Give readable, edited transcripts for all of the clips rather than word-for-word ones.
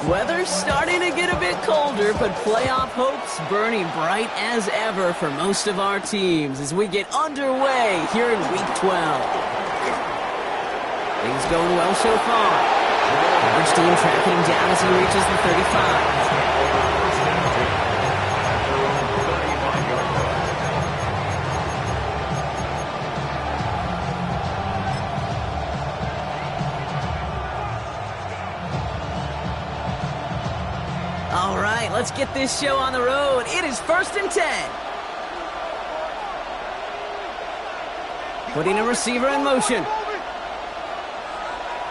Weather's starting to get a bit colder, but playoff hopes burning bright as ever for most of our teams as we get underway here in Week 12. Things going well so far. Average team tracking him down as he reaches the 35. All right, let's get this show on the road. It is 1st and 10. Putting a receiver in motion.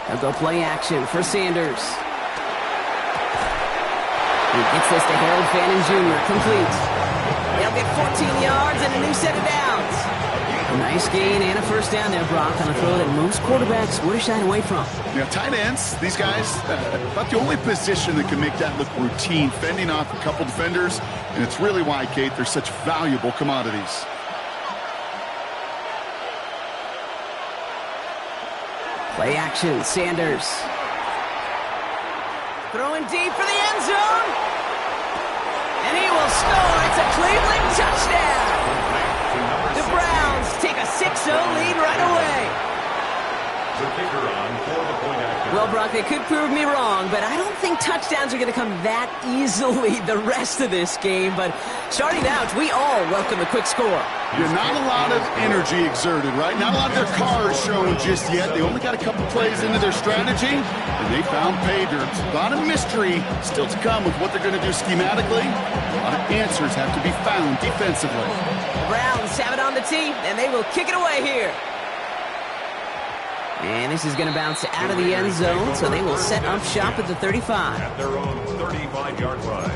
They'll go play action for Sanders. He gets this to Harold Fannin Jr. Complete. They'll get 14 yards and a new set of downs. A nice gain and a first down there, Brock, on a throw that most quarterbacks would have shied away from. Yeah, tight ends, these guys, about the only position that can make that look routine, fending off a couple defenders, and it's really why, Kate, they're such valuable commodities. Play action, Sanders. Throwing deep for the end zone. And he will score. It's a Cleveland touchdown. The Browns take a 6-0 lead right away. Well, Brock, they could prove me wrong, but I don't think touchdowns are going to come that easily the rest of this game. But starting out, we all welcome the quick score. Yeah, not a lot of energy exerted, right? Not a lot of their cars shown just yet. They only got a couple plays into their strategy, and they found pay dirt. A lot of mystery still to come with what they're going to do schematically. A lot of answers have to be found defensively. The Browns have it on the tee, and they will kick it away here. And this is going to bounce out of the end zone, so they will set up shop at the 35. At their own 35-yard line.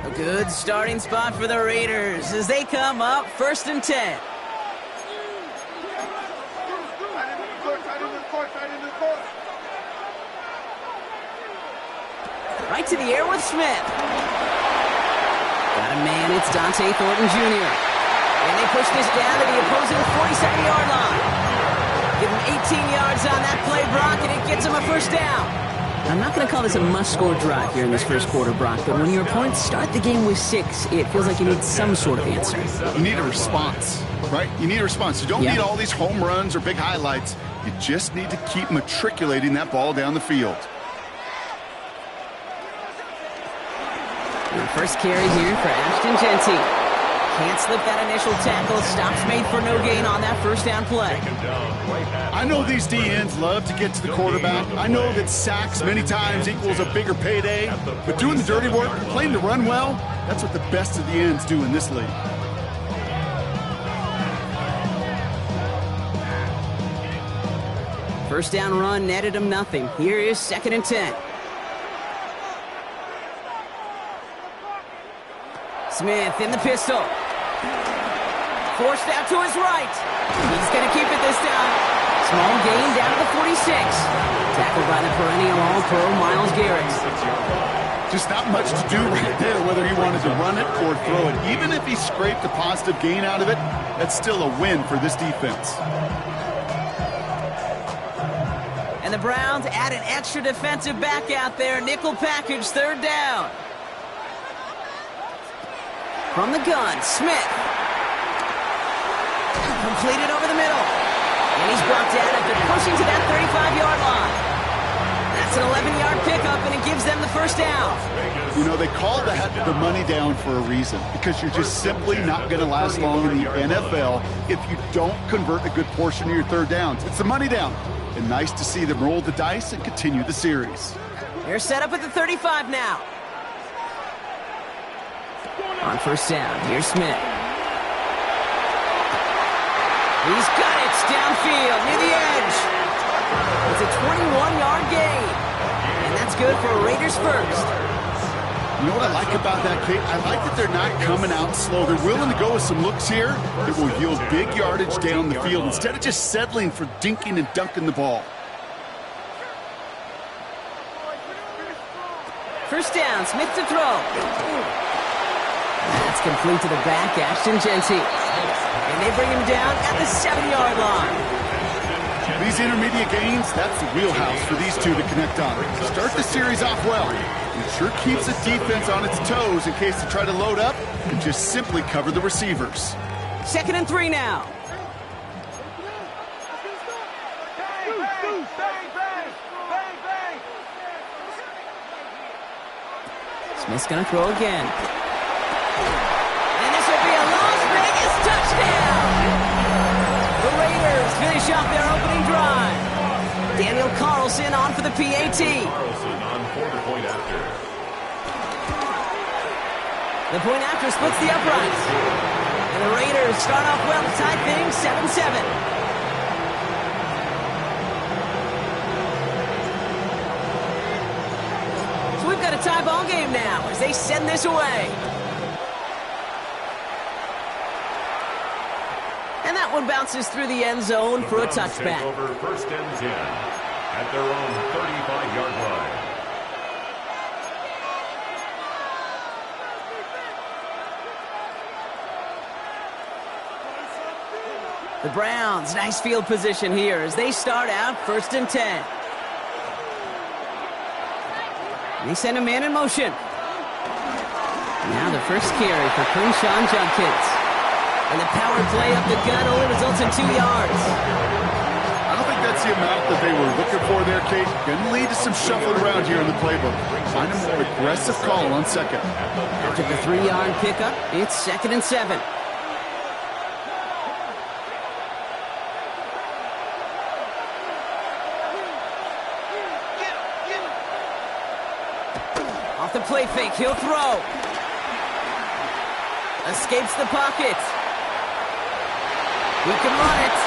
A good starting spot for the Raiders as they come up 1st and 10. Right to the air with Smith. Got a man, it's Dante Thornton Jr. And they push this down to the opposing 47-yard line. Give him 18 yards on that play, Brock, and it gets him a first down. I'm not going to call this a must-score drive here in this first quarter, Brock, but when your opponents start the game with 6, it feels like you need some sort of answer. You need a response, right? You need a response. You don't need all these home runs or big highlights. You just need to keep matriculating that ball down the field. The first carry here for Ashton Jeanty. Can't slip that initial tackle. Stops made for no gain on that first down play. I know these DNs love to get to the quarterback. I know that sacks many times equals a bigger payday. But doing the dirty work, playing to run well, that's what the best of the ends do in this league. First down run netted him nothing. Here is 2nd and 10. Smith in the pistol. Forced out to his right. He's going to keep it this time. Small gain down to the 46. Tackled by the perennial All-Pro Myles Garrett. Just not much to do right there, whether he wanted to run it or throw it. Even if he scraped a positive gain out of it, that's still a win for this defense. And the Browns add an extra defensive back out there. Nickel package, 3rd down. From the gun, Smith. Completed over the middle. And he's brought down after pushing to that 35-yard line. That's an 11-yard pickup, and it gives them the first down. You know, they call the money down for a reason, because you're just simply not going to last long in the NFL if you don't convert a good portion of your 3rd downs. It's the money down. And nice to see them roll the dice and continue the series. They're set up at the 35 now. On first down, here's Smith. He's got it downfield near the edge. It's a 21-yard gain. And that's good for a Raiders first. You know what I like about that, Kate? I like that they're not coming out slow. They're willing to go with some looks here that will yield big yardage down the field instead of just settling for dinking and dunking the ball. First down, Smith to throw. That's complete to the back, Ashton Jeanty. And And they bring him down at the 7-yard line. These intermediate gains, that's the wheelhouse for these two to connect on. Start the series off well. It sure keeps the defense on its toes in case they try to load up and just simply cover the receivers. 2nd and 3 now. Smith's going to throw again. And this will be a Las Vegas touchdown! The Raiders finish off their opening drive. Daniel Carlson on for the PAT. Carlson on for the point after. The point after splits the uprights. And the Raiders start off well to tie things 7-7. So we've got a tie ball game now as they send this away. And that one bounces through the end zone for a touchback. Take over 1st and 10 at their own 35-yard line. The Browns, nice field position here as they start out 1st and 10. They send a man in motion. Now the first carry for Quinshon Judkins. And the power play up the gun only results in 2 yards. I don't think that's the amount that they were looking for there, Kate. Going to lead to some shuffling around here in the playbook. Find a more aggressive call on 2nd. After the 3-yard pickup, it's 2nd and 7. Off the play fake, he'll throw. Escapes the pocket. He can run it.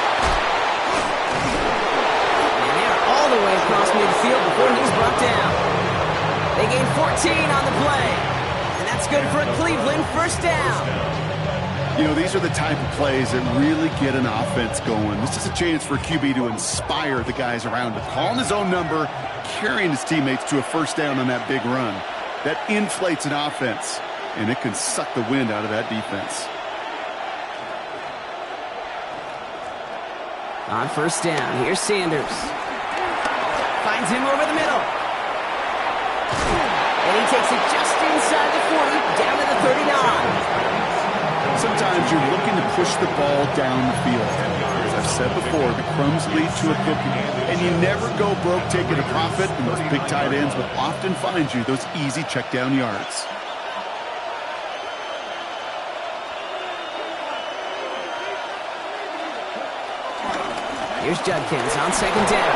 And they're all the way across midfield before he's brought down. They gain 14 on the play. And that's good for a Cleveland 1st down. You know, these are the type of plays that really get an offense going. This is a chance for a QB to inspire the guys around him. Calling his own number, carrying his teammates to a 1st down on that big run. That inflates an offense, and it can suck the wind out of that defense. On 1st down, here's Sanders. Finds him over the middle. And he takes it just inside the 40, down to the 39. Sometimes you're looking to push the ball down the field. As I've said before, the crumbs lead to a cookie. And you never go broke taking a profit, and those big tight ends will often find you those easy check down yards. Here's Judkins on 2nd down.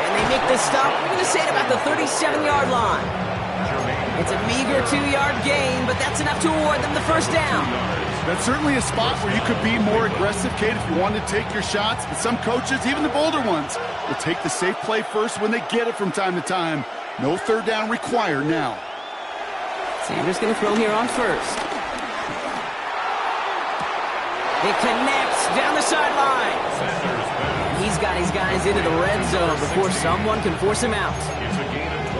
And they make the stop, we're going to say it about the 37-yard line. It's a meager 2-yard gain, but that's enough to award them the 1st down. That's certainly a spot where you could be more aggressive, Kate, if you wanted to take your shots. But some coaches, even the bolder ones, will take the safe play first when they get it from time to time. No 3rd down required now. Sanders going to throw here on 1st. It connects down the sideline. He's got his guys into the red zone before someone can force him out.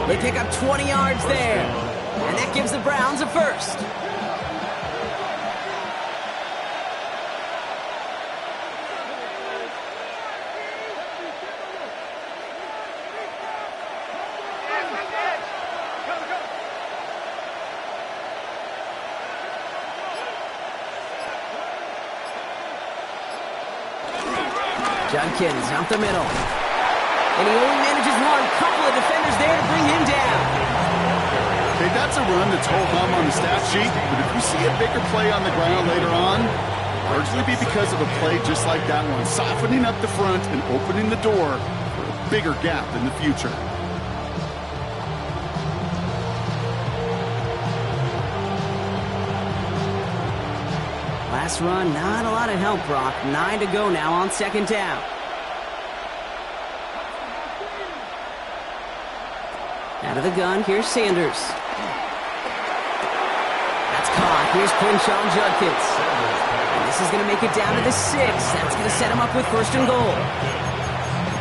They pick up 20 yards there. And that gives the Browns a 1st. Judkins up the middle. And he only manages one. Couple of defenders there to bring him down. Okay, that's a run that's ho-hum on the stat sheet, but if you see a bigger play on the ground later on, largely be because of a play just like that one, softening up the front and opening the door for a bigger gap in the future. Last run, not a lot of help, Brock. 9 to go now on 2nd down. Out of the gun, here's Sanders. That's caught. Here's Quinshon Judkins. And this is going to make it down to the 6. That's going to set him up with 1st and goal.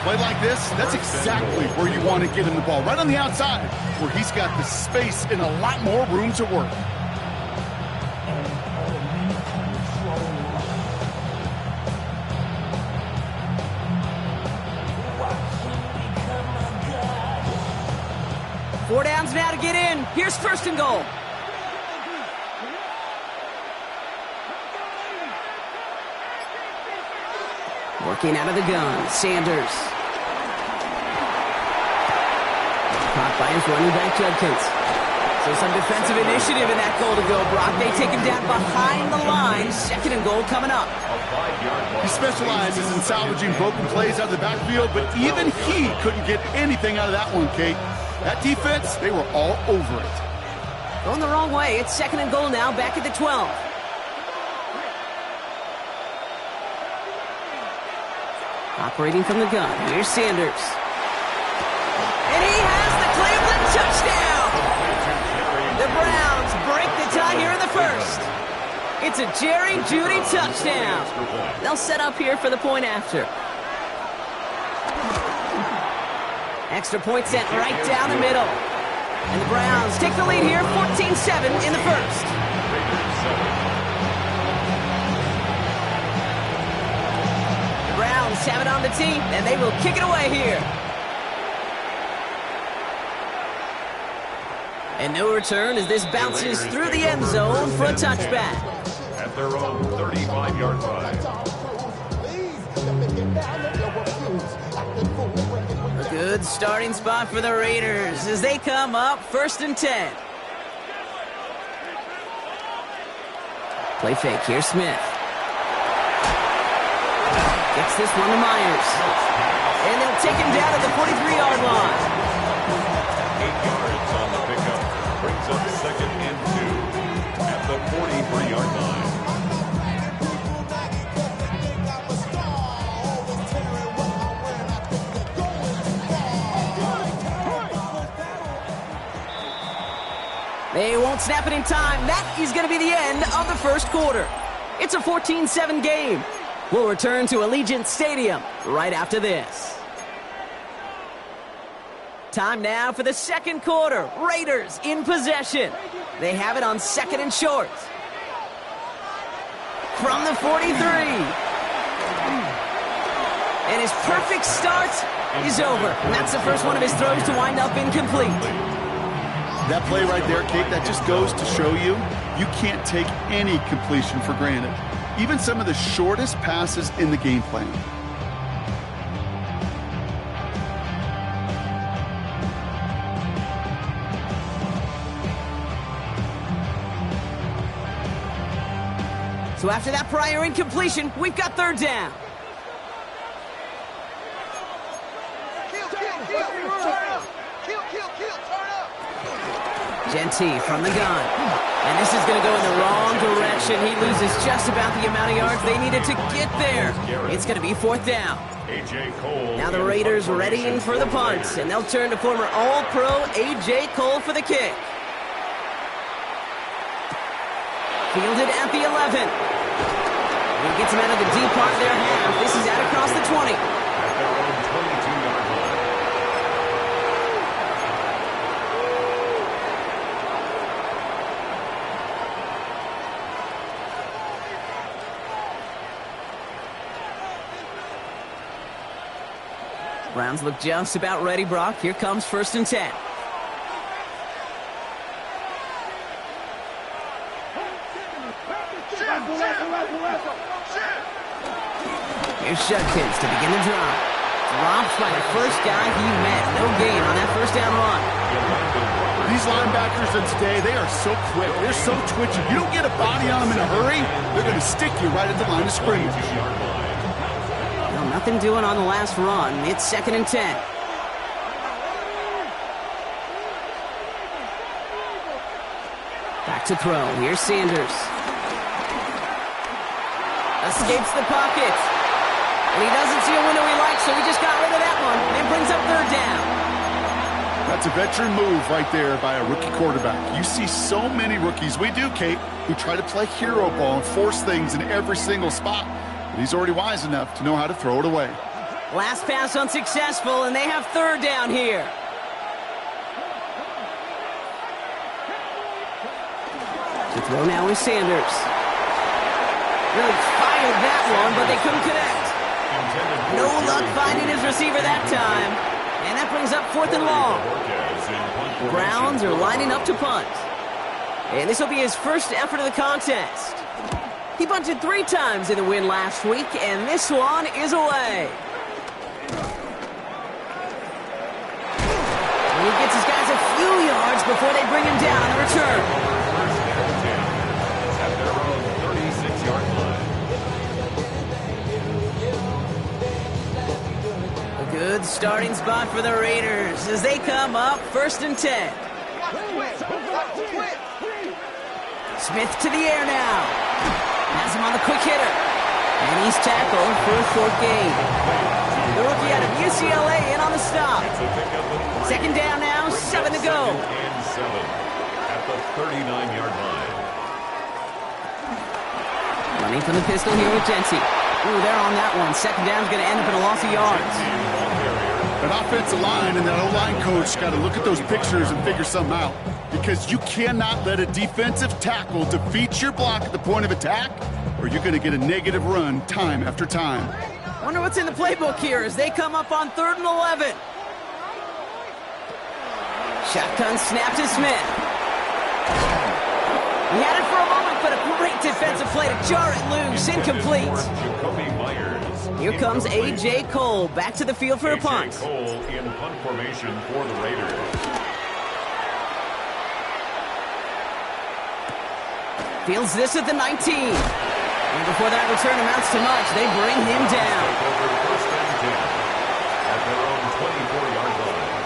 Play like this, that's exactly where you want to get him the ball. Right on the outside, where he's got the space and a lot more room to work. Browns now to get in. Here's first and goal. Working out of the gun, Sanders. Caught by his running back, Judkins. So some defensive initiative in that goal to go, Brock. They take him down behind the line. Second and goal coming up. He specializes in salvaging broken plays out of the backfield, but even he couldn't get anything out of that one, Kate. That defense, they were all over it. Going the wrong way. It's second and goal now, back at the 12. Operating from the gun, here's Sanders. And he has the Cleveland touchdown! The Browns break the tie here in the first. It's a Jerry Jeudy touchdown. They'll set up here for the point after. Extra point sent right down the middle. And the Browns take the lead here, 14-7 in the first. The Browns have it on the tee, and they will kick it away here. And no return as this bounces through the end zone for a touchback. At their own 35-yard line. A good starting spot for the Raiders as they come up first and 10. Play fake, here's Smith. Gets this one to Myers. And they'll take him down at the 43-yard line. 8 yards on the pickup. Brings up second and 2 at the 43-yard line. They won't snap it in time. That is going to be the end of the first quarter. It's a 14-7 game. We'll return to Allegiant Stadium right after this. Time now for the second quarter. Raiders in possession. They have it on second and short. From the 43. And his perfect start is over. And that's the first one of his throws to wind up incomplete. That play right there, Kate, that just goes to show you, you can't take any completion for granted. Even some of the shortest passes in the game plan. So after that prior incompletion, we've got third down. Genty from the gun. And this is going to go in the wrong direction. He loses just about the amount of yards they needed to get there. It's going to be fourth down. A.J. Cole. Now the Raiders ready in for the punt, and they'll turn to former All-Pro A.J. Cole for the kick. Fielded at the 11. He gets him out of the deep part of their half. This is out across the 20. At their own 22-yard line. Browns look just about ready, Brock. Here comes first and 10. Here's Judkins to begin the drive. Drops by the first guy he met. No gain on that first down run. These linebackers of today, they are so quick. They're so twitchy. You don't get a body on them in a hurry, they're going to stick you right at the line of scrimmage. No, nothing doing on the last run. It's second and 10. Back to throw. Here's Sanders. Escapes the pocket. And he doesn't see a window he likes, so he just got rid of that one and brings up third down. That's a veteran move right there by a rookie quarterback. You see so many rookies, we do, Kate, who try to play hero ball and force things in every single spot. But he's already wise enough to know how to throw it away. Last pass unsuccessful, and they have third down here. To throw now is Sanders. Really fired that one, but they couldn't connect. No luck finding his receiver that time. And that brings up fourth and long. Browns are lining up to punt. And this will be his first effort of the contest. He bunted 3 times in the win last week, and this one is away. And he gets his guys a few yards before they bring him down on the return. First and 10 at their own 36-yard line. A good starting spot for the Raiders as they come up first and 10. Smith to the air now. Has him on the quick hitter. And he's tackled for a short gain. The rookie out of UCLA in on the stop. Second down now, 7 to go. And 7 at the 39-yard line. Running from the pistol here with Jency. Ooh, they're on that one. Second down's going to end up in a loss of yards. An offensive line and that O-line coach got to look at those pictures and figure something out. Because you cannot let a defensive tackle defeat your block at the point of attack, or you're going to get a negative run time after time. Wonder what's in the playbook here as they come up on 3rd and 11. Shotgun snap to Smith. He had it for a moment, but a great defensive play to jar it loose. Incomplete. Here comes A.J. Cole back to the field for a punt. A.J. Cole in punt formation for the Raiders. Fields this at the 19. And before that return amounts to much, they bring him down. Over first and 10 at their own 24-yard line.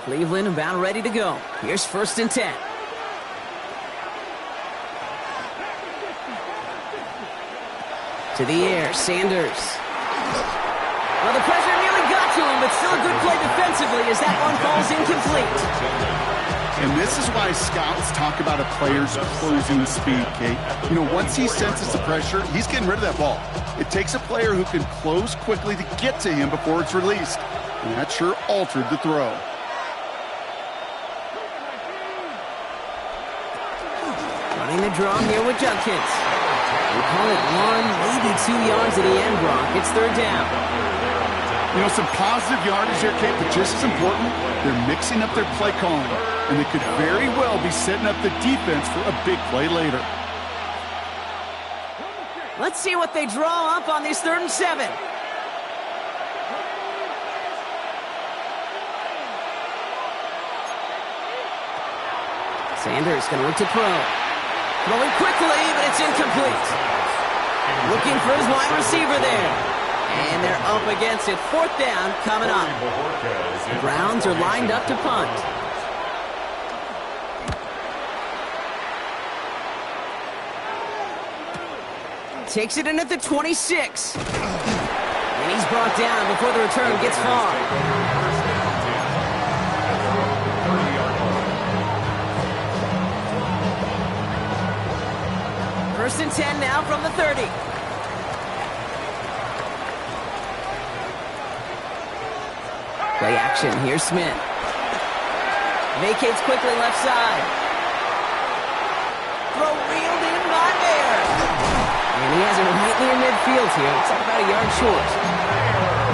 Cleveland about ready to go. Here's first and 10. To the air, Sanders. Well, the pressure nearly got to him, but still a good play defensively as that one falls incomplete. And this is why scouts talk about a player's closing speed, Kate. You know, once he senses the pressure, he's getting rid of that ball. It takes a player who can close quickly to get to him before it's released. And that sure altered the throw. Running the draw here with Judkins. We call it 1, maybe 2 yards at the end, Brock. It's 3rd down. You know, some positive yardage there, Kate, but just as important, they're mixing up their play calling. And they could very well be setting up the defense for a big play later. Let's see what they draw up on this 3rd and 7. Sanders going to look to throw. Throwing quickly, but it's incomplete. Looking for his wide receiver there. And they're up against it. 4th down coming up. The Browns are lined up to punt. Takes it in at the 26. And he's brought down before the return gets far. First and 10 now from the 30. Play action. Here's Smith. Vacates quickly left side. Throw reeled in by Mayer. And he has it right near midfield here. It's about a yard short.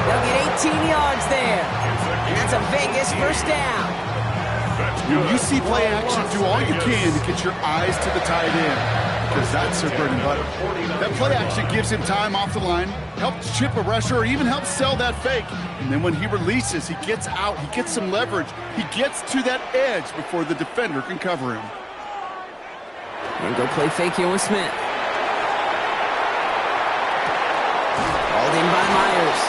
They'll get 18 yards there. And that's a Vegas first down. When you see play action, do all you can to get your eyes to the tight end. Because that's their bread and butter. That play action gives him time off the line, helps chip a rusher, or even helps sell that fake. And then when he releases, he gets out, he gets some leverage. He gets to that edge before the defender can cover him. And go play fake here with Smith. Called in by Myers.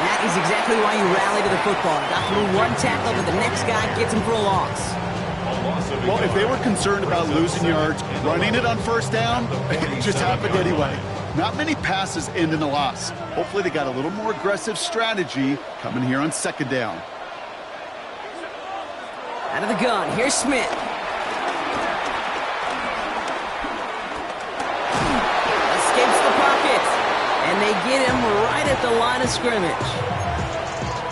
That is exactly why you rally to the football. Got through one tackle, but the next guy gets him for a loss. Well, if they were concerned about losing yards, running it on first down, it just happened anyway. Not many passes end in a loss. Hopefully they got a little more aggressive strategy coming here on 2nd down. Out of the gun, here's Smith. Escapes the pocket. And they get him right at the line of scrimmage.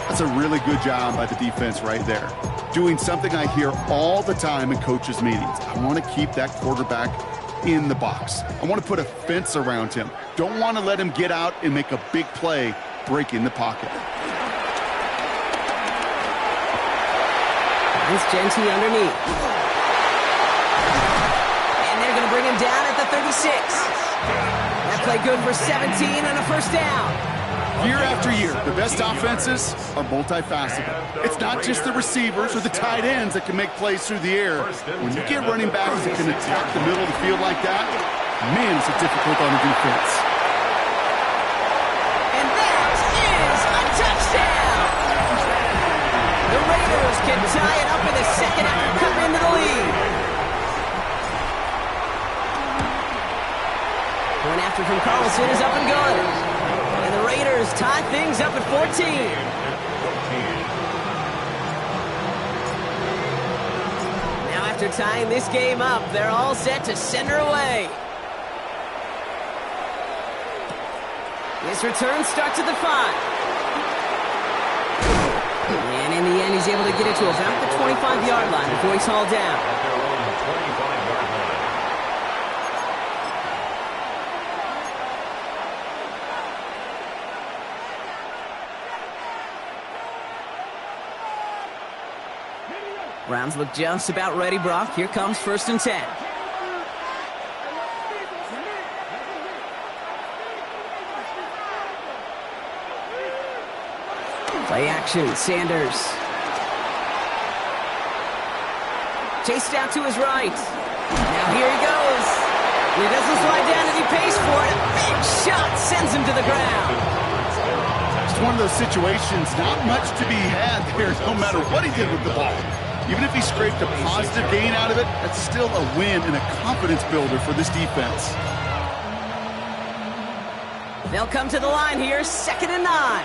That's a really good job by the defense right there. Doing something I hear all the time in coaches' meetings. I want to keep that quarterback in the box. I want to put a fence around him. Don't want to let him get out and make a big play breaking the pocket. It's Genty underneath. And they're going to bring him down at the 36. That play good for 17 and a first down. Year after year, the best offenses are multifaceted. It's not just the receivers or the tight ends that can make plays through the air. When you get running backs that can attack the middle of the field like that, man, is it difficult on the defense. And that is a touchdown! The Raiders can tie it up in the second after coming into the lead. Point after from Carlson is up and good. And the Raiders tie things up at 14. Now after tying this game up, they're all set to send her away. This return starts at the 5. And in the end, he's able to get it to about the 25-yard line before he's hauled down. Browns look just about ready, Brock. Here comes 1st and 10. Play action, Sanders. Chased out to his right. Now here he goes. He doesn't slide down as he pays for it. A big shot sends him to the ground. It's one of those situations, not much to be had there, no matter what he did with the ball. Even if he scraped a positive gain out of it, that's still a win and a confidence builder for this defense. They'll come to the line here, 2nd and 9.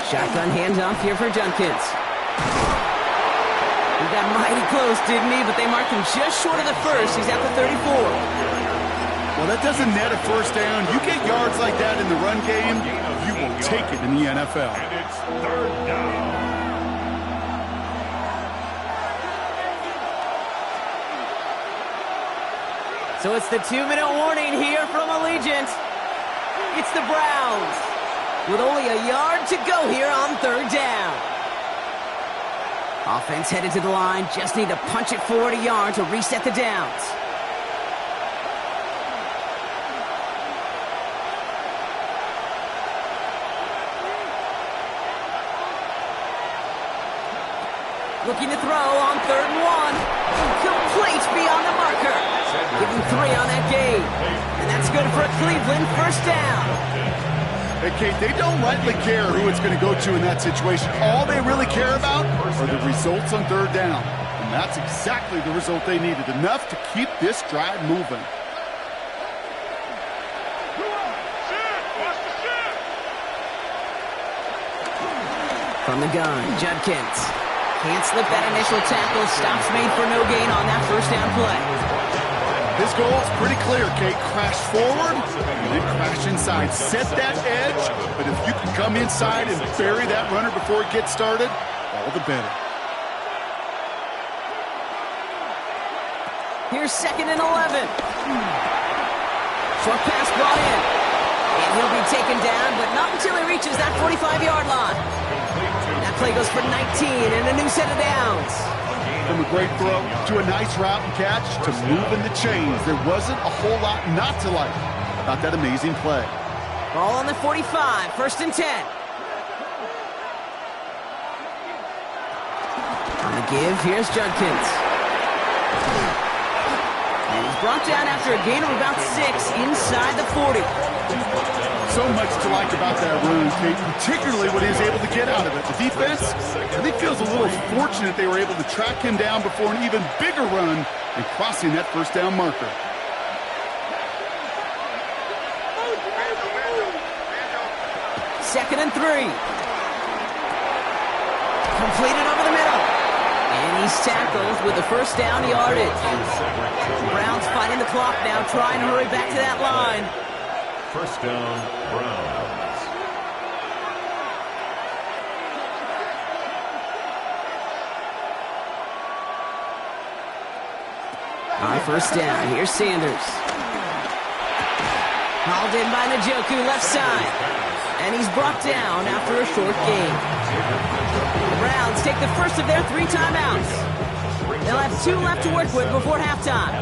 Shotgun handoff here for Judkins. He got mighty close, didn't he? But they marked him just short of the first. He's at the 34. Well, that doesn't net a first down. You get yards like that in the run game, you will take it in the NFL. And it's 3rd down. So it's the 2-minute warning here from Allegiant. It's the Browns with only a yard to go here on 3rd down. Offense headed to the line. Just need to punch it forward a yard to reset the downs. Looking to throw on 3rd and 1. Complete beyond the marker. Give him 3 on that game. And that's good for a Cleveland 1st down. Hey, Kate, they don't rightly care who it's going to go to in that situation. All they really care about are the results on 3rd down. And that's exactly the result they needed. Enough to keep this drive moving. From the gun, Judkins. Can't slip that initial tackle. Stops made for no gain on that 1st down play. His goal is pretty clear, Kate. Crash forward and then crash inside. Set that edge, but if you can come inside and bury that runner before it gets started, all the better. Here's 2nd and 11. Short pass brought in. And he'll be taken down, but not until he reaches that 45-yard line. That play goes for 19 and a new set of downs. From a great throw to a nice route and catch to moving the chains, there wasn't a whole lot not to like about that amazing play. Ball on the 45, 1st and 10. On the give, here's Judkins. And he's brought down after a gain of about 6 inside the 40. So much to like about that run, Kate, particularly what he was able to get out of it. The defense, I think, feels a little fortunate they were able to track him down before an even bigger run and crossing that 1st down marker. Second and 3. Completed over the middle. And he's tackled with the 1st down yardage. Browns fighting the clock now, trying to hurry back to that line. 1st down, Browns. On first down, here's Sanders. Hauled in by Njoku, left side. And he's brought down after a short gain. The Browns take the first of their 3 timeouts. They'll have 2 left to work with before halftime.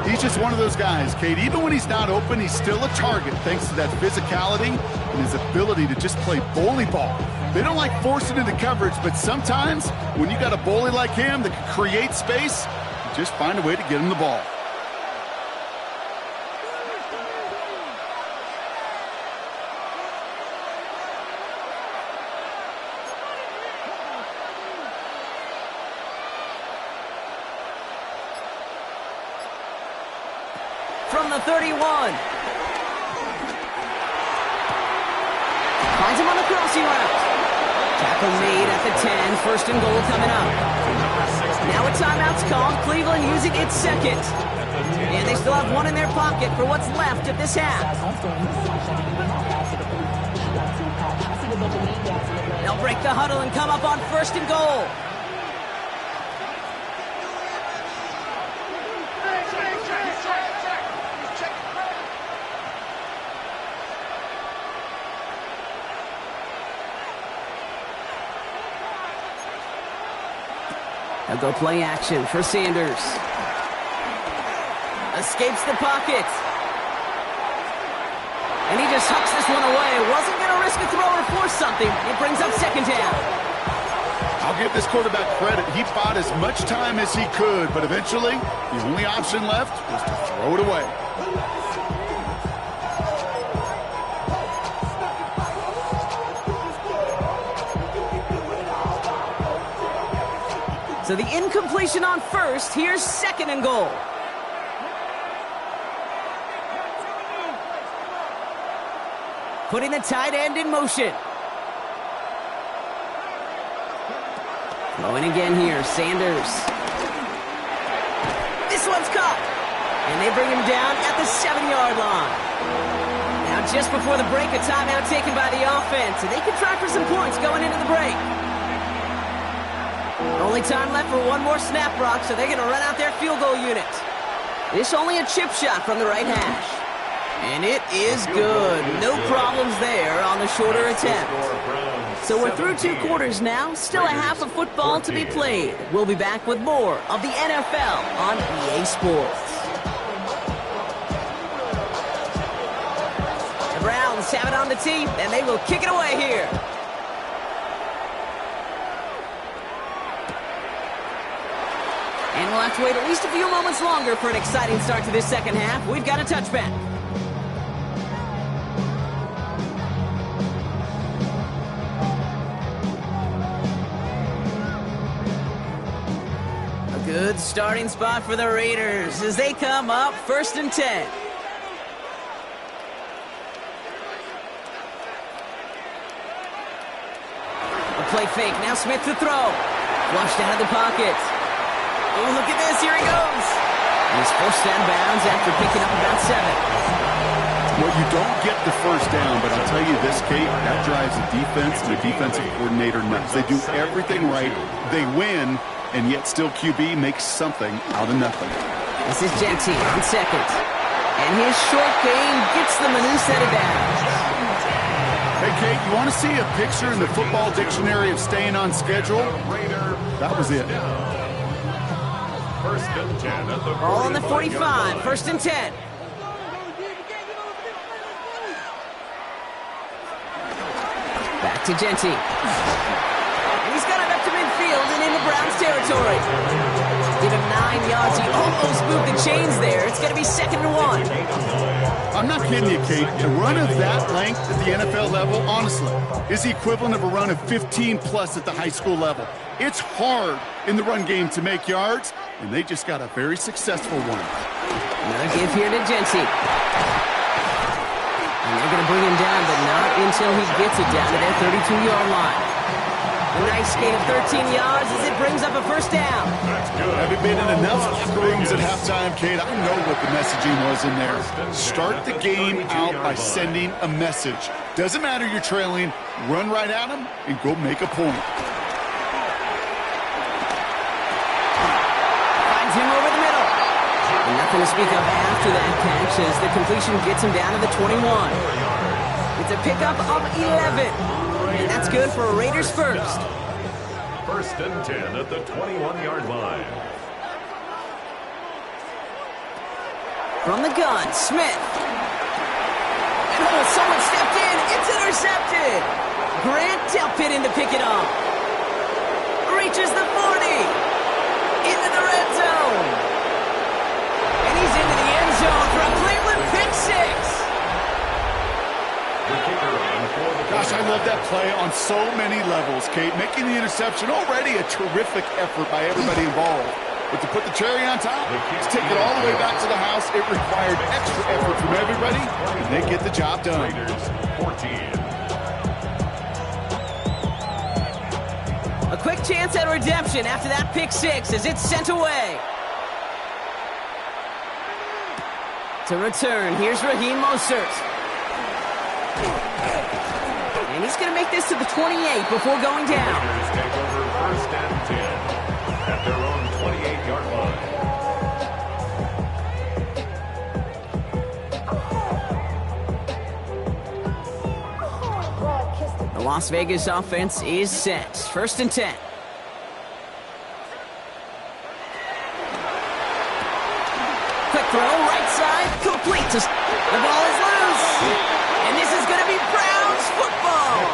He's just one of those guys, Kate. Even when he's not open, he's still a target thanks to that physicality and his ability to just play bully ball. They don't like forcing into coverage, but sometimes when you got a bully like him that can create space, you just find a way to get him the ball. From the 31. Finds him on the crossing route. Tackle made at the 10. First and goal coming up. Now a timeout's called. Cleveland using its second. And they still have 1 in their pocket for what's left of this half. They'll break the huddle and come up on first and goal. They'll go play action for Sanders. Escapes the pocket. And he just hucks this one away. Wasn't going to risk a throw or force something. It brings up second down. I'll give this quarterback credit. He bought as much time as he could, but eventually the only option left was to throw it away. So the incompletion on first. Here's second and goal. Putting the tight end in motion. Going again here, Sanders. This one's caught. And they bring him down at the 7-yard line. Now just before the break, a timeout taken by the offense. And they can try for some points going into the break. Only time left for one more snap, Brock, so they're going to run out their field goal unit. This only a chip shot from the right hash. And it is good. No problems there on the shorter attempt. So we're through 2 quarters now. Still a half of football to be played. We'll be back with more of the NFL on EA Sports. The Browns have it on the tee, and they will kick it away here. And we'll have to wait at least a few moments longer for an exciting start to this second half. We've got a touchback. A good starting spot for the Raiders as they come up first and 10. A play fake. Now Smith to throw. Flushed out of the pocket. Oh, look at this. Here he goes. And he's forced out of bounds after picking up about 7. Well, you don't get the first down, but I'll tell you this, Kate, that drives the defense and the defensive coordinator nuts. They do everything right. They win, and yet still QB makes something out of nothing. This is Genty on second. And his short game gets them a new set of downs. Hey, Kate, you want to see a picture in the football dictionary of staying on schedule? That was it. First and 10 at the Ball on the 45, first and 10. Back to Genty. And he's got it up to midfield and into Browns territory. Give him 9 yards. He almost moved the chains there. It's going to be second and 1. I'm not kidding you, Kate. A run of that length at the NFL level, honestly, is the equivalent of a run of 15-plus at the high school level. It's hard in the run game to make yards, and they just got a very successful one. Another give here to Genty. And they're going to bring him down, but not until he gets it down to their 32-yard line. A nice gain of 13 yards as it brings up a first down. Having been in enough locker rooms at halftime, Kate, I know what the messaging was in there. Start the game out by sending a message. Doesn't matter you're trailing, run right at them and go make a point. Finds him over the middle. speak of after that catch as the completion gets him down to the 21. It's a pickup of 11. And that's good for a Raiders first. First and 10 at the 21-yard line. From the gun, Smith. And oh, someone stepped in. It's intercepted. Grant Delpit in to pick it up. Reaches the 40. Into the red zone. And he's into the end zone for a Cleveland pick six. Gosh, I love that play on so many levels, Kate. Making the interception, already a terrific effort by everybody involved. But to put the cherry on top, to take it all the way back to the house, it required extra effort from everybody, and they get the job done. Raiders 14. A quick chance at redemption after that pick six as it's sent away. To return, here's Raheem Mostert. And he's going to make this to the 28 before going down. Raiders take over first and 10 at their own 28-yard line. The Las Vegas offense is set. First and 10. Quick throw, right side, complete. The ball is loose. And this is going to be Browns football.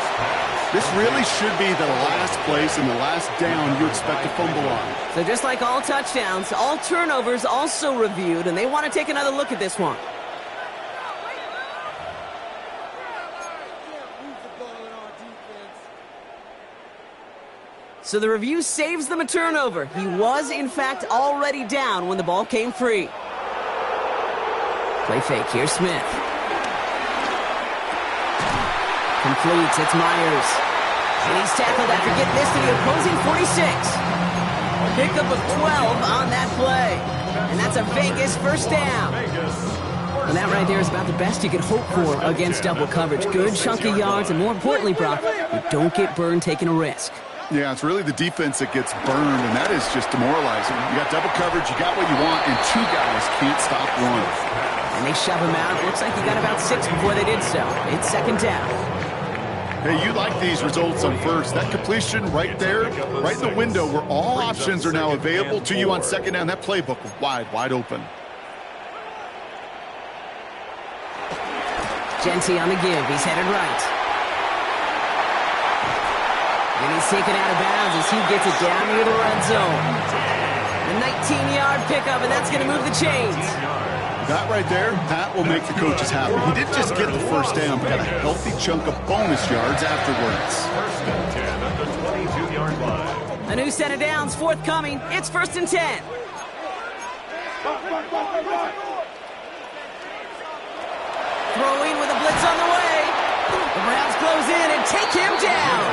This really should be the last place and the last down you expect to fumble on. So just like all touchdowns, all turnovers also reviewed, and they want to take another look at this one. So the review saves them a turnover. He was, in fact, already down when the ball came free. Play fake. Here's Smith. Completes. It's Myers. And he's tackled after getting this to the opposing 46. A pickup of 12 on that play. And that's a Vegas first down. And that right there is about the best you could hope for against double coverage. Good chunky yards, and more importantly, Brock, you don't get burned taking a risk. Yeah, it's really the defense that gets burned, and that is just demoralizing. You got double coverage, you got what you want, and two guys can't stop one. And they shove him out. Looks like he got about 6 before they did so. It's second down. Hey, you like these results on first. That completion right there, right in the window where all options are now available to you on second down. That playbook wide open. Genty on the give. He's headed right. And he's taken out of bounds as he gets it down near the red zone. A 19-yard pickup, and that's going to move the chains. That right there, that will make the coaches happy. He didn't just get the first down, but got a healthy chunk of bonus yards afterwards. First and 10 at the 22-yard line. A new set of downs forthcoming. It's first and 10. Throwing with a blitz on the way. The Browns close in and take him down.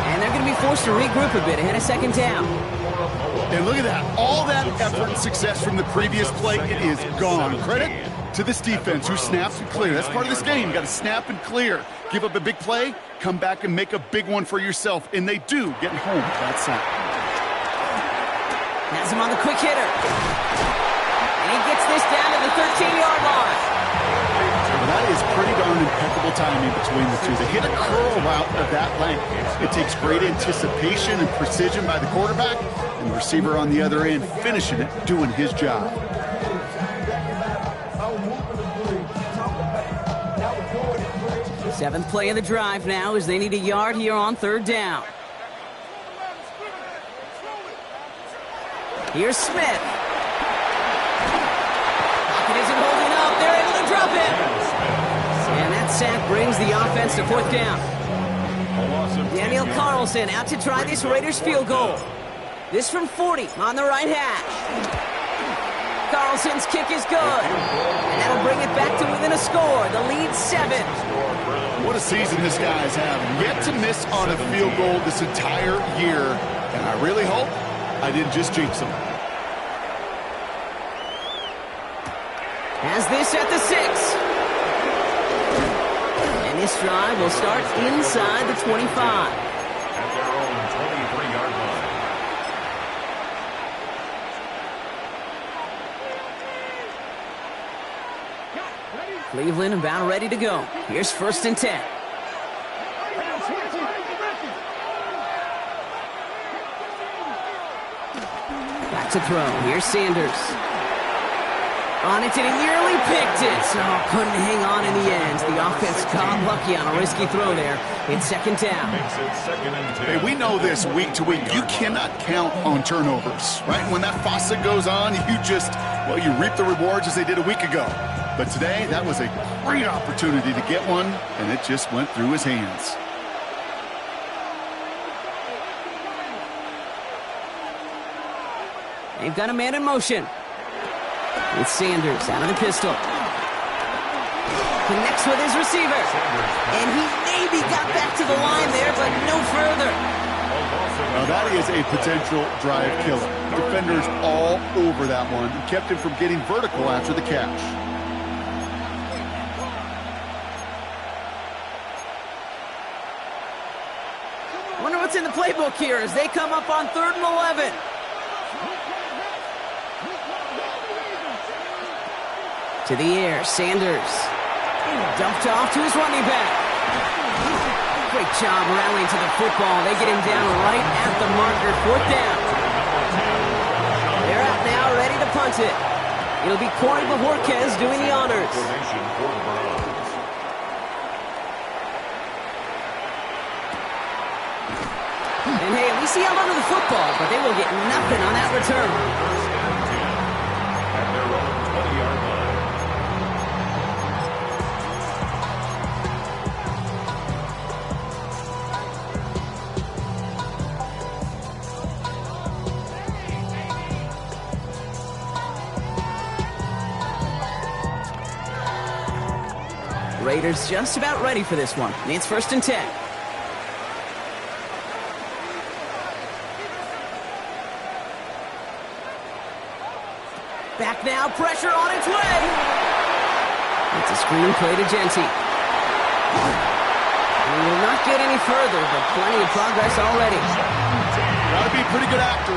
And they're going to be forced to regroup a bit ahead of second down. And look at that. All that effort and success from the previous play, it is gone. Credit to this defense who snaps and clear. That's part of this game. You got to snap and clear. Give up a big play, come back and make a big one for yourself. And they do, getting home to that side. Has him on the quick hitter. And he gets this down to the 13-yard line. Well, that is pretty darn impeccable timing between the two. They hit a curl route of that length. It takes great anticipation and precision by the quarterback, and the receiver on the other end finishing it, doing his job. Seventh play of the drive now as they need a yard here on third down. Here's Smith. Pocket isn't holding up. They're able to drop him. And that sack brings the offense to fourth down. Daniel Carlson out to try this Raiders field goal. This from 40 on the right hash. Carlson's kick is good. And that'll bring it back to within a score. The lead 7. What a season this guy's having. Yet to miss on a field goal this entire year. And I really hope I didn't just jinx him. Has this at the 6. And this drive will start inside the 25. At their own 23-yard Cleveland about ready to go. Here's 1st and 10. Back to throw. Here's Sanders. On it, and he nearly picked it. So couldn't hang on in the end. The offense got lucky on a risky throw there. It's 2nd down. Hey, we know this week to week. You cannot count on turnovers, right? When that faucet goes on, you reap the rewards as they did a week ago. But today, that was a great opportunity to get one, and it just went through his hands. They've got a man in motion. It's Sanders out of the pistol. Connects with his receiver. And he maybe got back to the line there, but no further. Now that is a potential drive killer. Defenders all over that one. He kept him from getting vertical after the catch. Wonder what's in the playbook here as they come up on 3rd and 11. To the air, Sanders. Dumped off to his running back. Great job rallying to the football. They get him down right at the marker. 4th down. They're out now, ready to punt it. It'll be Corey Bojorquez doing the honors. And hey, at least he held onto the football, but they will get nothing on that return. At their own 20-yard line. Raiders just about ready for this one. It's 1st and 10. Back now, pressure on its way. It's a screen play to Genty. We will not get any further, but plenty of progress already. Gotta be a pretty good actor.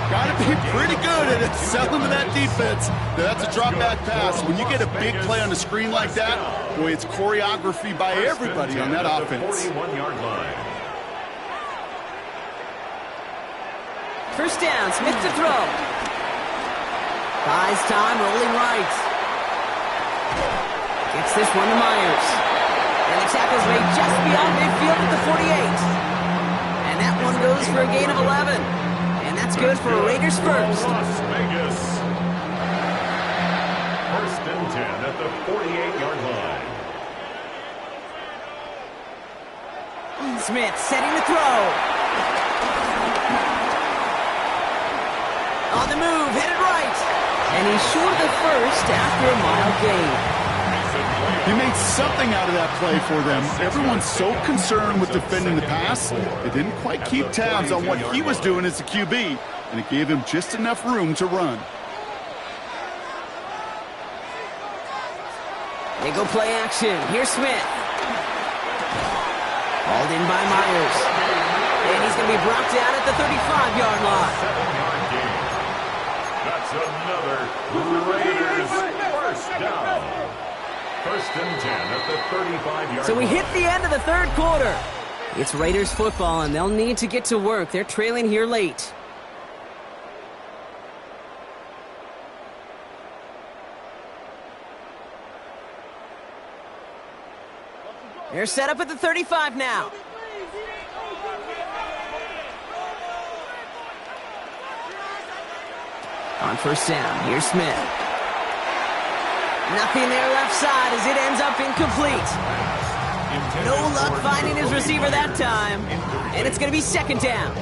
Gotta be pretty good at selling to that defense. That's a drop back pass. When you get a big play on the screen like that, boy, it's choreography by everybody on that offense. 41-yard line. 1st down, Smith to throw. Buys time, rolling right. Gets this one to Myers. And the tackle's made just beyond midfield at the 48. And that one goes for a gain of 11. And that's good for Raiders first. Las Vegas. 1st and 10 at the 48-yard line. Smith setting the throw. On the move, headed right. And he's short of the first after a mile gain. He made something out of that play for them. Everyone's so concerned with defending the pass, they didn't quite keep tabs on what he was doing as a QB, and it gave him just enough room to run. They go play action. Here's Smith. Hauled in by Myers. And he's going to be brought down at the 35-yard line. 7-yard gain. That's another Raiders first down. 1st and 10 at the 35-yard line. So we hit the end of the 3rd quarter. It's Raiders football, and they'll need to get to work. They're trailing here late. They're set up at the 35 now. On 1st down, here's Smith. Nothing there left side as it ends up incomplete. No luck finding his receiver that time. And it's going to be 2nd down.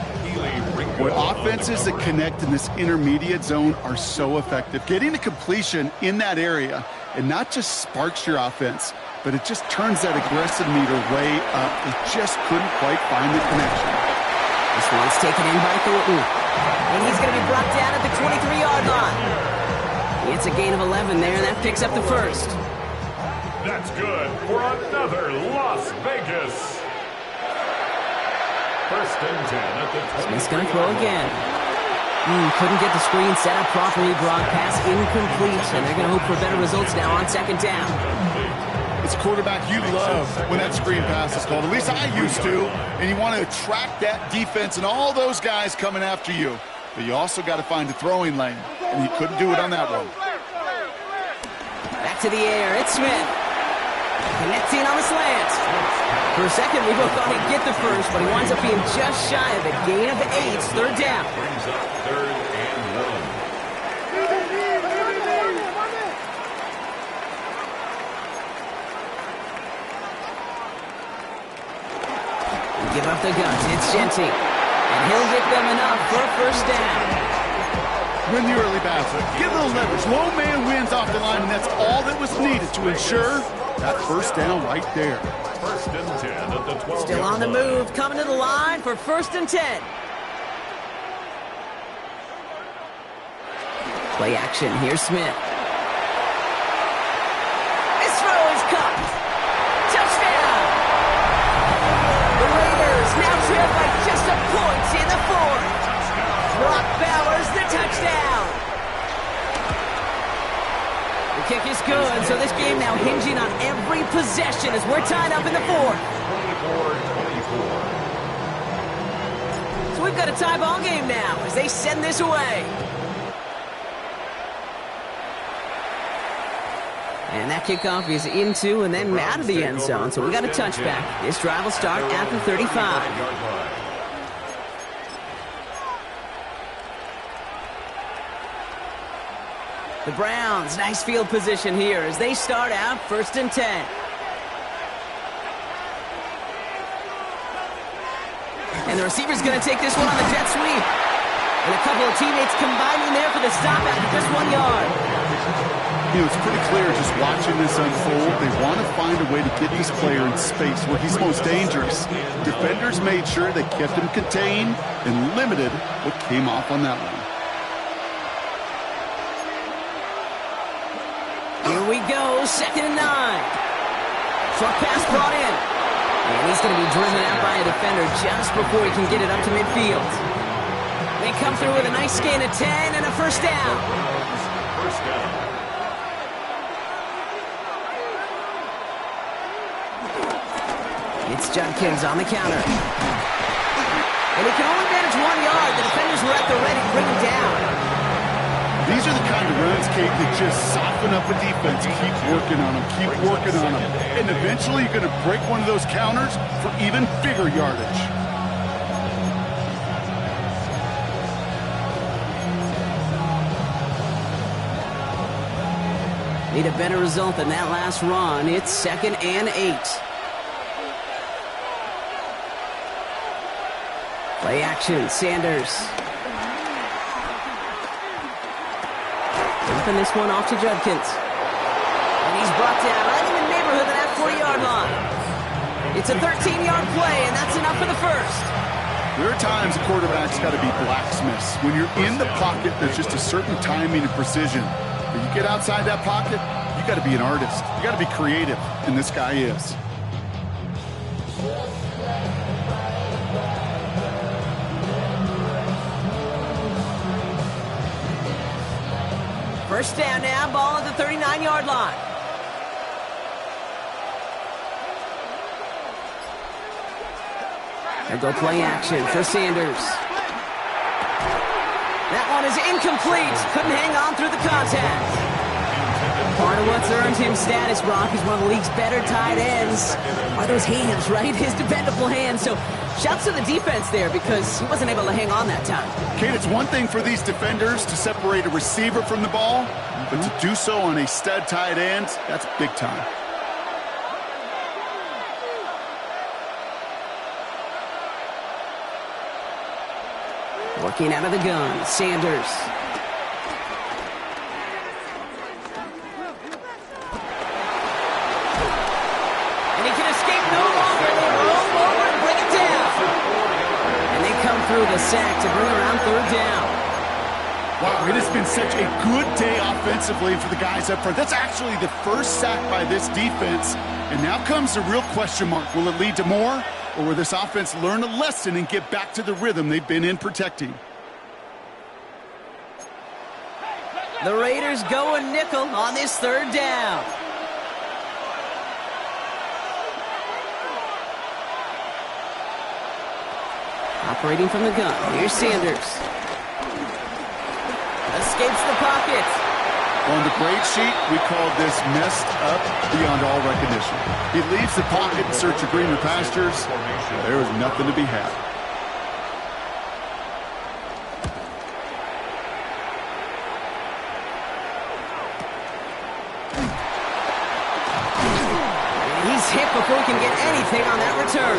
Boy, offenses that connect in this intermediate zone are so effective. Getting a completion in that area, it not just sparks your offense, but it just turns that aggressive meter way up. They just couldn't quite find the connection. This one's taken in by Thornton. And he's going to be brought down at the 23-yard line. It's a gain of 11 there, and that picks up the first. That's good for another Las Vegas. 1st and 10 at the 23. Smith's going to throw again. Couldn't get the screen set up properly, Brock. Pass incomplete, and they're going to hope for better results now on second down. It's quarterback you love when that screen pass is called. At least I used to. And you want to attract that defense and all those guys coming after you. But you also got to find the throwing lane. And he couldn't do it on that one. Back to the air. It's Smith. Connecting on the slant. For a second, we both thought he'd get the first, but he winds up being just shy of a gain of 8. Third down. Brings up 3rd and 1. Give up the guns. It's Jeanty. And he'll get them enough for a first down. Win the early battle. Give those leverage. Low man wins off the line, and that's all that was needed to ensure that first down right there. 1st and 10 at the 12. Still on the move. Coming to the line for 1st and 10. Play action. Here's Smith. His throw is caught. Touchdown! The Raiders now trail by just a point in the 4th. Brock Bowers, the touchdown. The kick is good, so this game now hinging on every possession as we're tied up in the 4th. 24-24. So we've got a tie ball game now as they send this away. And that kickoff is into and then out of the end zone. So we got a touchback. This drive will start at the 35. The Browns, nice field position here as they start out 1st and 10. And the receiver's going to take this one on the jet sweep. And a couple of teammates combining there for the stop after just 1 yard. You know, it's pretty clear just watching this unfold. They want to find a way to get this player in space where he's most dangerous. Defenders made sure they kept him contained and limited what came off on that one. Here we go, 2nd and 9. Short pass brought in. And he's going to be driven out by a defender just before he can get it up to midfield. They come through with a nice gain of 10 and a first down. First down. It's Judkins on the counter. And he can only manage 1 yard. The defenders were at the ready to bring him down. These are the kind of runs, Kate, that just soften up a defense. Keep working on them, keep working on them. And eventually you're going to break one of those counters for even bigger yardage. Need a better result than that last run. It's 2nd and 8. Play action, Sanders. Flipping this one off to Judkins. And he's brought down right in the neighborhood of that 40-yard line. It's a 13-yard play, and that's enough for the first. There are times a quarterback's got to be blacksmiths. When you're in the pocket, there's just a certain timing and precision. When you get outside that pocket, you got to be an artist. You got to be creative, and this guy is. First down now, ball at the 39-yard line. And go play action for Sanders. That one is incomplete. Couldn't hang on through the contact. Part of what's earned him status, Brock, is one of the league's better tight ends. Are those hands, right? His dependable hands. So shouts to the defense there because he wasn't able to hang on that time. Kate, it's one thing for these defenders to separate a receiver from the ball, but to do so on a stud tight end, that's big time. Working out of the gun, Sanders. And he can escape no longer. They roll over and bring it down. And they come through the sack to bring around 3rd down. Wow, it has been such a good day offensively for the guys up front. That's actually the first sack by this defense. And now comes the real question mark. Will it lead to more? Or will this offense learn a lesson and get back to the rhythm they've been in protecting? The Raiders go a nickel on this third down. Operating from the gun. Here's Sanders. Escapes the pocket. On the grade sheet, we call this messed up beyond all recognition. He leaves the pocket in search of greener pastures. There was nothing to be had. He's hit before he can get anything on that return.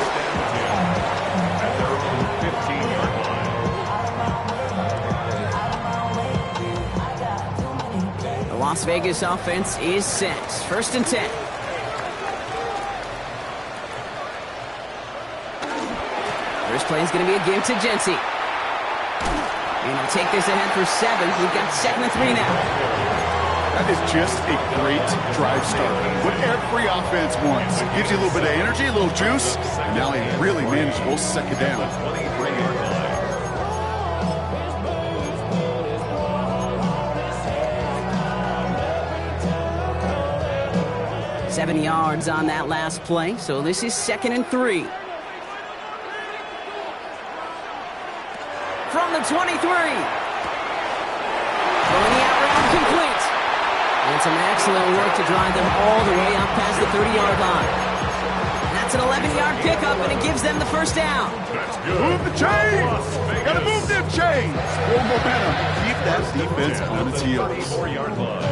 The Las Vegas offense is set. 1st and 10. First play is going to be a give to Jency. And he'll take this ahead for 7. We've got 2nd and 3 now. That is just a great drive start. What every offense wants. Gives you a little bit of energy, a little juice, and now a really manageable 2nd down. 7 yards on that last play, so this is 2nd and 3. From the 23. Throwing the out route complete. And some excellent work to drive them all the way up past the 30-yard line. That's an 11-yard pickup, and it gives them the 1st down. That's good. Move the chains! Gotta move them chains! Full momentum. Keep that defense on its heels. 34-yard line.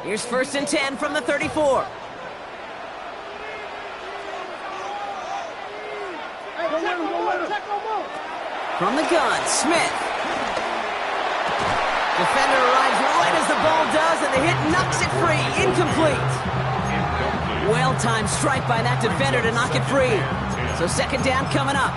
Here's 1st and 10 from the 34. From the gun, Smith. Defender arrives right as the ball does, and the hit knocks it free. Incomplete. Well-timed strike by that defender to knock it free. So 2nd down coming up.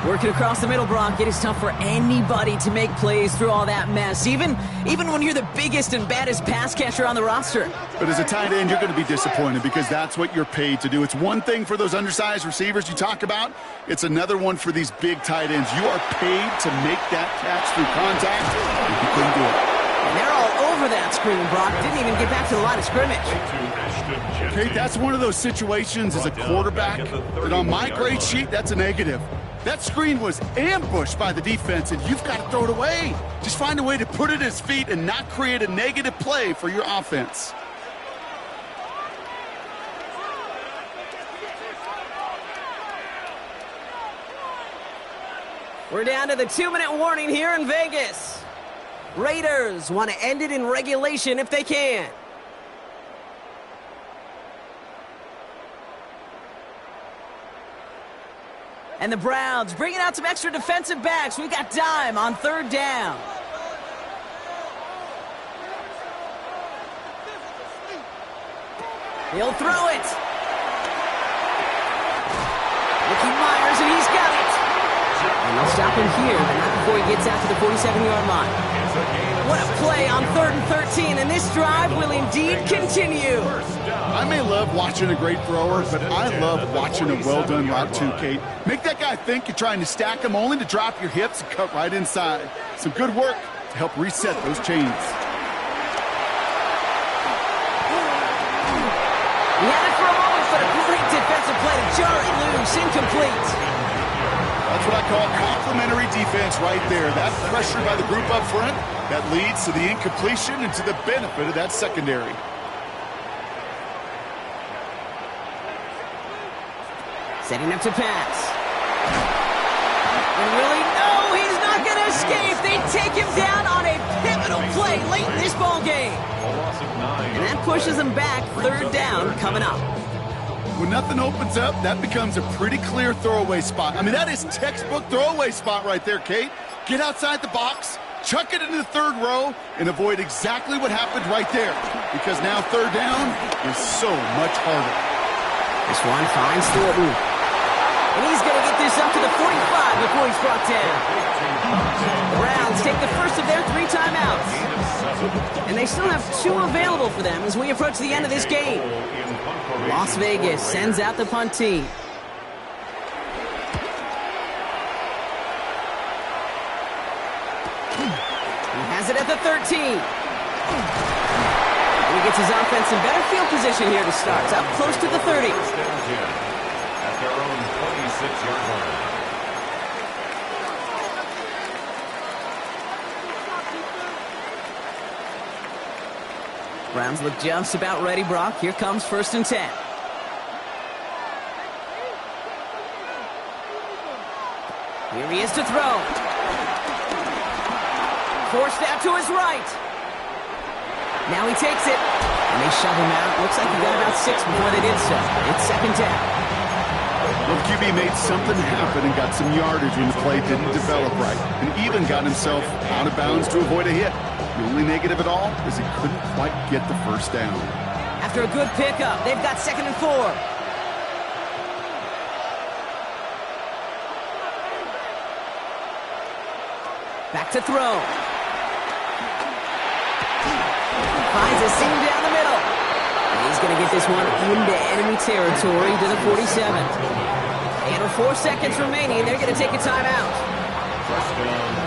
Working across the middle, Brock. It is tough for anybody to make plays through all that mess, even when you're the biggest and baddest pass catcher on the roster. But as a tight end, you're going to be disappointed because that's what you're paid to do. It's one thing for those undersized receivers you talk about. It's another one for these big tight ends. You are paid to make that catch through contact, and you couldn't do it. And they're all over that screen, Brock. Didn't even get back to the line of scrimmage. Okay, that's one of those situations as a quarterback that on my grade sheet, that's a negative. That screen was ambushed by the defense, and you've got to throw it away. Just find a way to put it at his feet and not create a negative play for your offense. We're down to the 2-minute warning here in Vegas. Raiders want to end it in regulation if they can. And the Browns bringing out some extra defensive backs. We've got dime on 3rd down. He'll throw it. Ricky Myers, and he's got it. And they'll stop him here, but not before he gets out to the 47-yard line. What a play on 3rd and 13, and this drive will indeed continue. I may love watching a great thrower, but I love watching a well-done route too, Kate. Make that guy think you're trying to stack him only to drop your hips and cut right inside. Some good work to help reset those chains. He had it for a moment, but a great defensive play to jar it loose. Incomplete. That's what I call complimentary defense right there. That pressure by the group up front, that leads to the incompletion and to the benefit of that secondary. Setting up to pass. And really, no, he's not going to escape. They take him down on a pivotal play late in this ball game. And that pushes them back. 3rd down coming up. When nothing opens up, that becomes a pretty clear throwaway spot. I mean, that is textbook throwaway spot right there, Kate. Get outside the box, chuck it into the 3rd row, and avoid exactly what happened right there. Because now 3rd down is so much harder. This one finds Thornton. And he's going to get this up to the 45 before he's brought down. The Browns take the first of their 3 timeouts. And they still have 2 available for them as we approach the end of this game. Las Vegas sends out the punt team. He has has it at the 13. And he gets his offense in better field position here to start. It's up close to the 30. First and 10 at their own 26-yard line. Browns look just about ready, Brock. Here comes 1st and 10. Here he is to throw. Forced out to his right. Now he takes it. And they shove him out. Looks like he got about 6 before they did so. It's 2nd down. Well, QB made something happen and got some yardage when the play didn't develop right. And even got himself out of bounds to avoid a hit. The only negative at all is he couldn't quite get the first down. After a good pickup, they've got 2nd and 4. Back to throw. Finds a seam down the middle. And he's going to get this one into enemy territory to the 47. And with 4 seconds remaining, they're going to take a timeout. First down,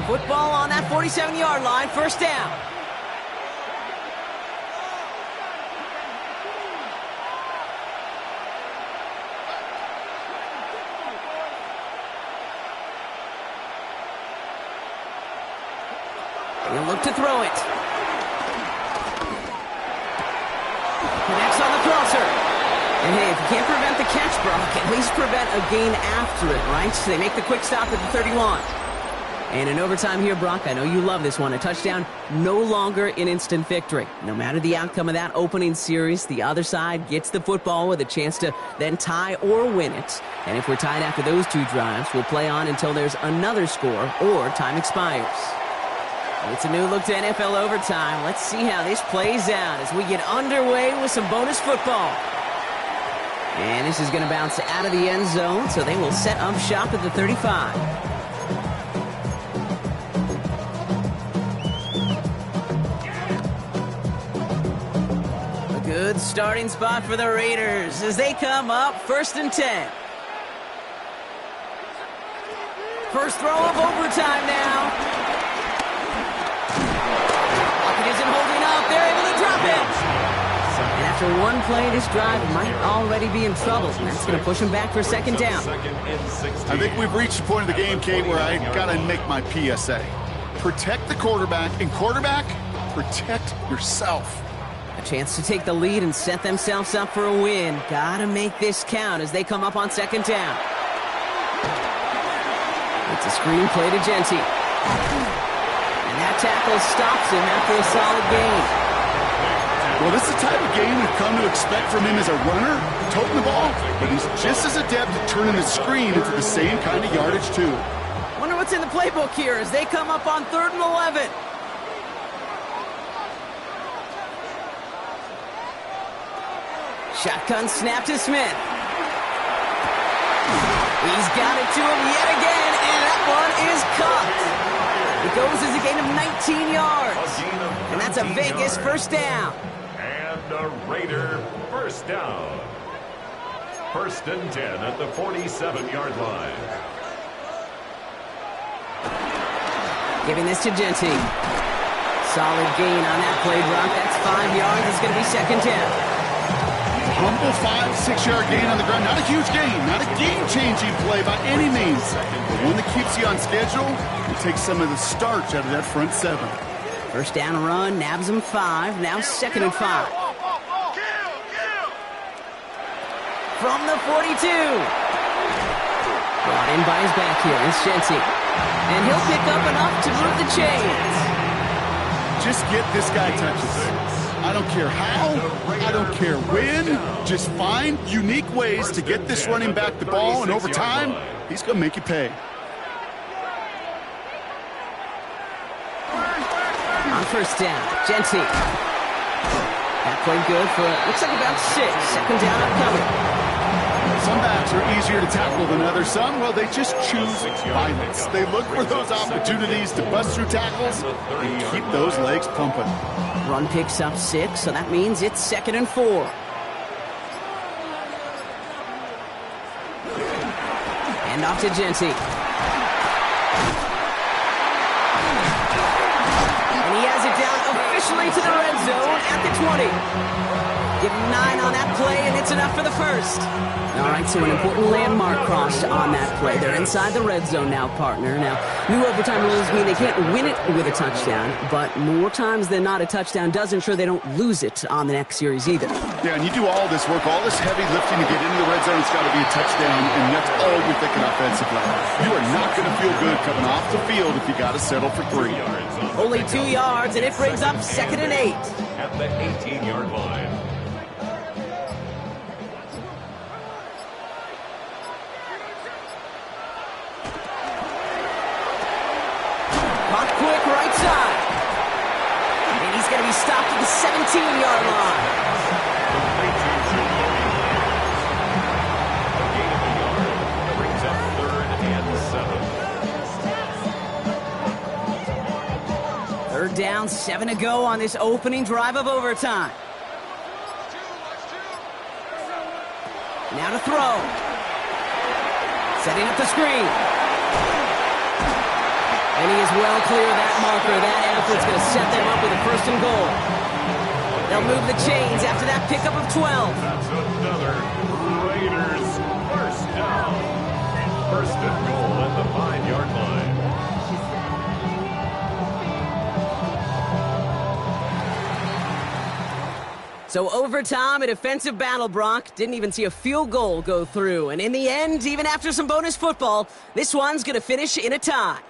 Football on that 47-yard line, 1st down. He'll look to throw it. Connects on the crosser. And hey, if you can't prevent the catch, Brock, at least prevent a gain after it, right? So they make the quick stop at the 31. And in overtime here, Brock, I know you love this one. A touchdown, no longer an instant victory. No matter the outcome of that opening series, the other side gets the football with a chance to then tie or win it. And if we're tied after those 2 drives, we'll play on until there's another score or time expires. It's a new look to NFL overtime. Let's see how this plays out as we get underway with some bonus football. And this is going to bounce out of the end zone, so they will set up shop at the 35. A good starting spot for the Raiders as they come up 1st and 10. First throw of overtime now. Isn't holding up. They're able to drop it. And after one play, this drive might already be in trouble. And that's going to push him back for 2nd down. I think we've reached the point of the game, Kate, where I got to make my PSA. Protect the quarterback, and quarterback, protect yourself. A chance to take the lead and set themselves up for a win. Got to make this count as they come up on 2nd down. It's a screen play to Genty. And that tackle stops him after a solid gain. Well, this is the type of game we've come to expect from him as a runner, toting the ball, but he's just as adept at turning the screen into the same kind of yardage, too. Wonder what's in the playbook here as they come up on 3rd and 11. Shotgun snap to Smith. He's got it to him yet again, and that one is caught. It goes as a gain of 19 yards. And that's a Vegas 1st down. And a Raider 1st down. 1st and 10 at the 47-yard line. Giving this to Genty. Solid gain on that play, Brock. That's 5 yards. It's going to be 2nd down. Humble 5-6-yard gain on the ground. Not a huge gain, not a game-changing play by any means. But one that keeps you on schedule and takes some of the starch out of that front 7. 1st down run, nabs him 5. Now 2nd and 5. From the 42. Brought in by his back here. It's Genty. And he'll pick up enough to move the chains. Just get this guy touches. I don't care how, I don't care when. Just find unique ways to get this running back the ball, and over time, he's going to make you pay. On 1st down, Genty. That played good for, looks like about 6. 2nd down upcoming. Some backs are easier to tackle than others. Some, well, they just choose violence. They look for those opportunities to bust through tackles and keep those legs pumping. Run picks up 6, so that means it's 2nd and 4. And off to Genty. And he has it down officially to the red zone at the 20. Give him 9 on that play, and it's enough for the first. All right, so an important landmark crossed on that play. They're inside the red zone now, partner. Now, new overtime rules mean they can't win it with a touchdown, but more times than not, a touchdown does ensure they don't lose it on the next series either. Yeah, and you do all this work, all this heavy lifting to get into the red zone. It's got to be a touchdown, and that's all you're thinking offensively. You are not going to feel good coming off the field if you got to settle for 3. Only 2 yards, and it brings up 2nd and 8. At the 18-yard line. Caught quick right side. And he's going to be stopped at the 17-yard line. A gain of a yard brings up 3rd and 7. 3rd down, 7 to go on this opening drive of overtime. Now to throw. Setting up the screen. And he is well clear of that marker. That effort's going to set them up with a 1st and goal. They'll move the chains after that pickup of 12. That's another Raiders 1st down. 1st and goal at the 5-yard line. So overtime, a defensive battle, Brock. Didn't even see a field goal go through. And in the end, even after some bonus football, this one's going to finish in a tie.